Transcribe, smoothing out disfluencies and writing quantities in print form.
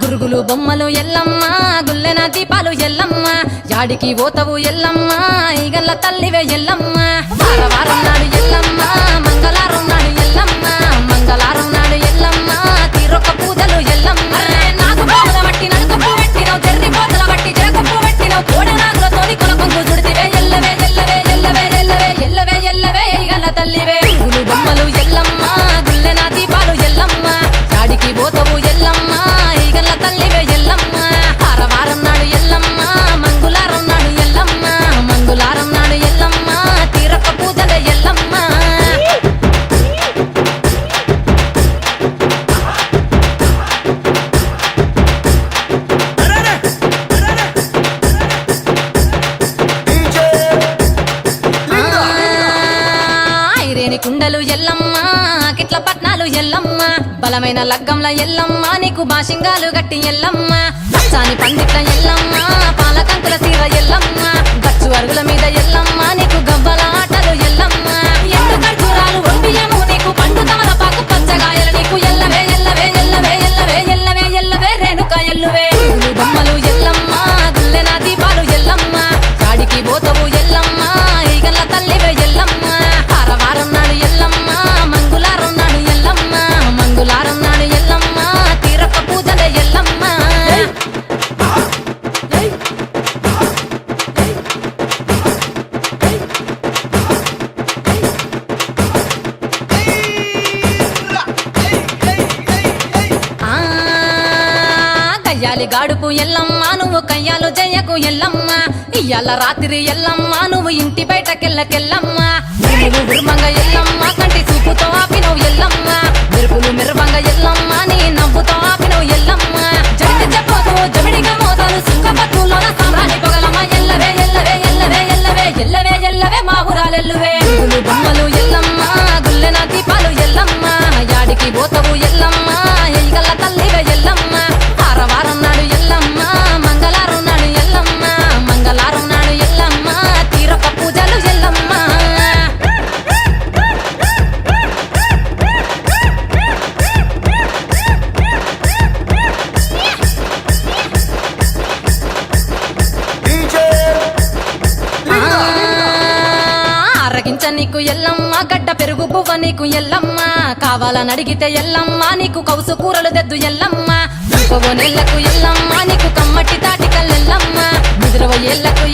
పురుగులు బొమ్మలు ఎల్లమ్మ గుల్లెన దీపాలు ఎల్లమ్మ యాడికి పోతవు ఎల్లమ్మ ఈగల్ల తల్లివే ఎల్లమ్మ వారం నాడు ఎల్లమ్మ మంగళవారం నాడు ఎల్లమ్మ మంగళవారం నాడు ఎల్లమ్మ తీరొక్క పూజలు ఎల్లమ్మ నాకు బాధ బట్టి నడుకప్పు పెట్టినవు తెర్రి పోతల బట్టి జరకప్పు పెట్టినవు కోడనాగులతోని కొనకొంగు చుడితివే ఎల్లవే ఎల్లవే ఎల్లవే ఎల్లవే ఎల్లవే ఎల్లవే ఈగల్ల తల్లివే పురుగులు బొమ్మలు ఎల్లమ్మ గుల్లెన దీపాలు ఎల్లమ్మ యాడికి పోతవు ఎల్లమ్మ ఈగల్ల తల్లివే ఎల్లమ్మ వారం నాడు ఎల్లమ్మ మంగళవారం నాడు ఎల్లమ్మ మంగళవారం నాడు ఎల్లమ్మ తీరొక్క పూజలే ఎల్లమ్మ ఐరేని కుండలు ఎల్లమ్మ కిట్ల పట్నాలు ఎల్లమ్మ బలమైన లగ్గంల ఎల్లమ్మ నీకు బాషింగాలు గట్టి ఎల్లమ్మ పచ్చాని పందిట్ల ఎల్లమ్మ పాలకంకుల సీర ఎల్లమ్మ గచ్చు అరుగుల మీద ఎల్లమ్మ నీకు గవ్వల ఆటలు ఎల్లమ్మ ఎండు ఖర్జూరాలు ఒంటియము నీకు పండు తమలపాకు పచ్చగాయలు నీకు ఎల్లవే ఎల్లవే ఎల్లవే ఎల్లవే ఎల్లవే ఎల్లవే రేణుక ఎల్లువే పురుగులు బొమ్మలు ఎల్లమ్మ గుల్లెన దీపాలు ఎల్లమ్మ కాడికి పోతవు ఎల్లమ్మ ఈగల్ల తల్లివే ఎల్లమ్మ వారం నాడు ఎల్లమ్మ మంగళవారం నాడు ఎల్లమ్మ మంగళవారం నాడు ఎల్లమ్మ తీరొక్క పూజలే ఎల్లమ్మ కయ్యాలి గాడుపు ఎల్లమ్మ నువ్వు కయ్యాలు జయ్యకు ఎల్లమ్మ ఇయ్యాల రాత్రి ఎల్లమ్మ నువ్వు ఇంటి బయటకెళ్ళకెళ్ళమ్మ నువ్వు ఉర్మంగ ఎల్లమ్మ కంటి చూపుతో ఆపినవు ఎల్లమ్మ మెరుపులు మెరువంగ ఎల్లమ్మ నీ నవ్వుతో ఆపినవు ఎల్లమ్మ జడికి చెప్పదు జమిడిగా మోతాలు సుఖపట్టులోన సామ్రాణి పొగలమ్మ ఎల్లవే ఎల్లవే ఎల్లవే ఎల్లవే ఎల్లవే ఎల్లవే మా ఊరాలెల్లువే పురుగులు బొమ్మలు ఎల్లమ్మ గుల్లెన దీపాలు ఎల్లమ్మ యాడికి పోతవు ఎల్లమ్మ ఈగల్ల తల్లివే ఎల్లమ్మ వారం నాడు ఎల్లమ్మ మంగళవారం నాడు ఎల్లమ్మ మంగళవారం నాడు ఎల్లమ్మ తీరొక్క పూజలు ఎల్లమ్మ అరగించ నీకు ఎల్లమ్మ గడ్డ పెరుగు బువ్వ నీకు ఎల్లమ్మ కావాలని అడిగితే ఎల్లమ్మ నీకు కౌసు కూరలు దెద్దు ఎల్లమ్మ నెల్లకు ఎల్లమ్మ నీకు కమ్మటి తాటికల్లెల్లమ్మ ముదిరవ ఎల్లకు